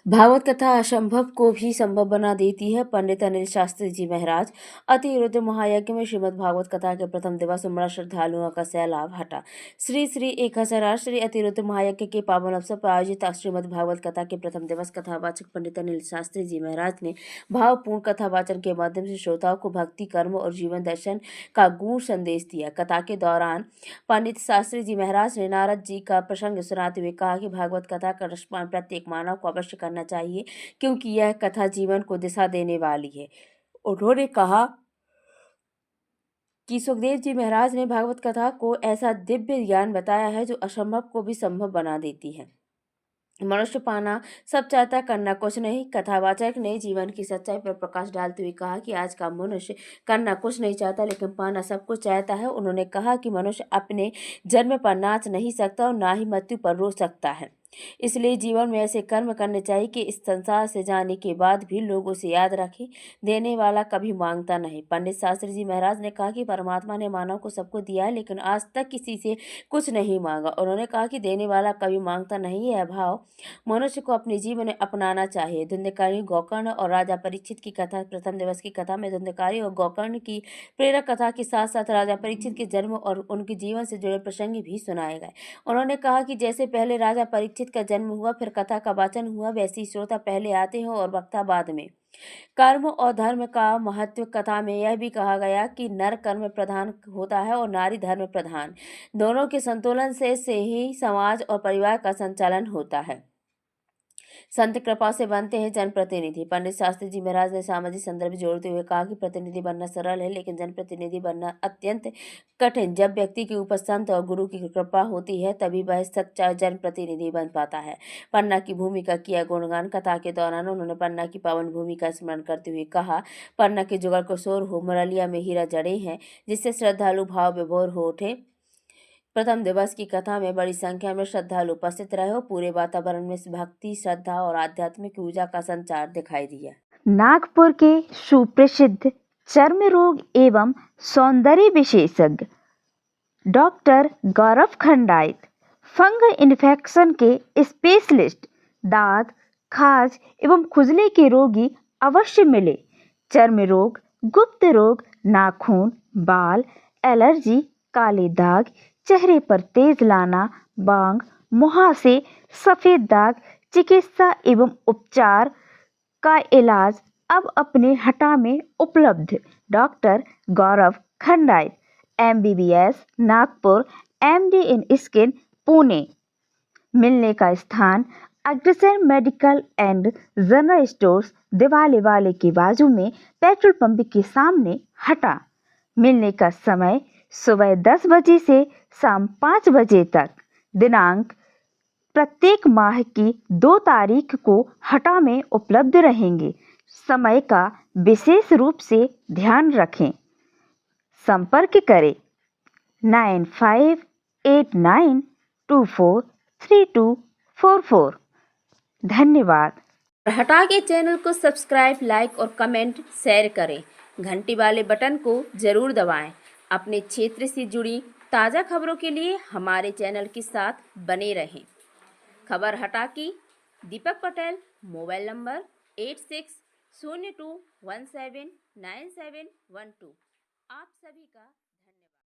भागवत कथा असंभव को भी संभव बना देती है। पंडित अनिल शास्त्री जी महाराज। अति रुद्र महायज्ञ में श्रीमद् भागवत कथा के प्रथम दिवस उमड़ा श्रद्धालुओं का सैलाब हटा। श्री श्री 1008 श्री अतिरुद्र महायज्ञ के पावन अवसर पर आयोजित श्रीमद् भागवत कथा के प्रथम दिवस कथावाचक पंडित अनिल शास्त्री जी महाराज ने भावपूर्ण कथावाचन के माध्यम से श्रोताओं को भक्ति, कर्म और जीवन दर्शन का गूढ़ संदेश दिया। कथा के दौरान पंडित शास्त्री जी महाराज ने नारद जी का प्रसंग सुनाते हुए कहा कि भागवत कथा का रसपान प्रत्येक मानव को अवश्य करना चाहिए, क्योंकि यह कथा जीवन को दिशा देने वाली है। उन्होंने कहा कि सुखदेव जी महाराज ने भागवत कथा को ऐसा दिव्य ज्ञान बताया है जो असंभव को भी संभव बना देती है। मनुष्य पाना सब चाहता, करना कुछ नहीं। कथावाचक ने जीवन की सच्चाई पर प्रकाश डालते हुए कहा कि आज का मनुष्य करना कुछ नहीं चाहता, लेकिन पाना सब कुछ चाहता है। उन्होंने कहा कि मनुष्य अपने जन्म पर नाच नहीं सकता और ना ही मृत्यु पर रो सकता है, इसलिए जीवन में ऐसे कर्म करने चाहिए कि इस संसार से जाने के बाद भी लोग उसे याद रखें। देने वाला कभी मांगता नहीं। पंडित शास्त्री जी महाराज ने कहा कि परमात्मा ने मानव को सबको दिया है, लेकिन आज तक किसी से कुछ नहीं मांगा। उन्होंने कहा कि देने वाला कभी मांगता नहीं। यह भाव मनुष्य को अपने जीवन में अपनाना चाहिए। धुंधकारी, गोकर्ण और राजा परीक्षित की कथा। प्रथम दिवस की कथा में धुंधकारी और गोकर्ण की प्रेरक कथा के साथ साथ राजा परीक्षित के जन्म और उनके जीवन से जुड़े प्रसंग भी सुनाए गए। उन्होंने कहा कि जैसे पहले राजा परीक्षित का जन्म हुआ, फिर कथा का वाचन हुआ, वैसे ही श्रोता पहले आते हैं और वक्ता बाद में। कर्म और धर्म का महत्व। कथा में यह भी कहा गया कि नर कर्म प्रधान होता है और नारी धर्म प्रधान। दोनों के संतुलन से ही समाज और परिवार का संचालन होता है। संत कृपा से बनते हैं जनप्रतिनिधि। पंडित शास्त्री जी महाराज ने सामाजिक संदर्भ जोड़ते हुए कहा कि प्रतिनिधि बनना सरल है, लेकिन जनप्रतिनिधि बनना अत्यंत कठिन। जब व्यक्ति के ऊपर संत और गुरु की कृपा होती है, तभी वह सच्चा जनप्रतिनिधि बन पाता है। पन्ना की भूमि का किया गुणगान। कथा के दौरान उन्होंने पन्ना की पावन भूमि का स्मरण करते हुए कहा, पन्ना के जुगल को शोर हो, मुरलिया में हीरा जड़े हैं, जिससे श्रद्धालु भाव विभोर हो उठे। प्रथम दिवस की कथा में बड़ी संख्या में श्रद्धालु उपस्थित रहे और पूरे वातावरण में भक्ति, श्रद्धा और आध्यात्मिक ऊर्जा का संचार दिखाई दिया। नागपुर के सुप्रसिद्ध चर्म रोग एवं सौंदर्य विशेषज्ञ डॉक्टर गौरव खंडाइत, फंगल इन्फेक्शन के स्पेशलिस्ट, दांत, खाज एवं खुजली के रोगी अवश्य मिले। चर्म रोग, गुप्त रोग, नाखून, बाल, एलर्जी, काले दाग, चेहरे पर तेज लाना, बांग, मुहासे, सफेद दाग, चिकित्सा एवं उपचार का इलाज अब अपने हटा में उपलब्ध। डॉक्टर गौरव खंडाइत, MBBS नागपुर, MD इन स्किन पुणे। मिलने का स्थान Agrasen medical and general stores, दिवाले वाले के बाजू में, पेट्रोल पंप के सामने हटा। मिलने का समय सुबह 10 बजे से शाम 5 बजे तक। दिनांक प्रत्येक माह की 2 तारीख को हटा में उपलब्ध रहेंगे। समय का विशेष रूप से ध्यान रखें। संपर्क करें 9589243244। धन्यवाद। हटा के चैनल को सब्सक्राइब, लाइक और कमेंट शेयर करें। घंटी वाले बटन को जरूर दबाएं। अपने क्षेत्र से जुड़ी ताज़ा खबरों के लिए हमारे चैनल के साथ बने रहें। खबर हटा की दीपक पटेल, मोबाइल नंबर 8602179712। आप सभी का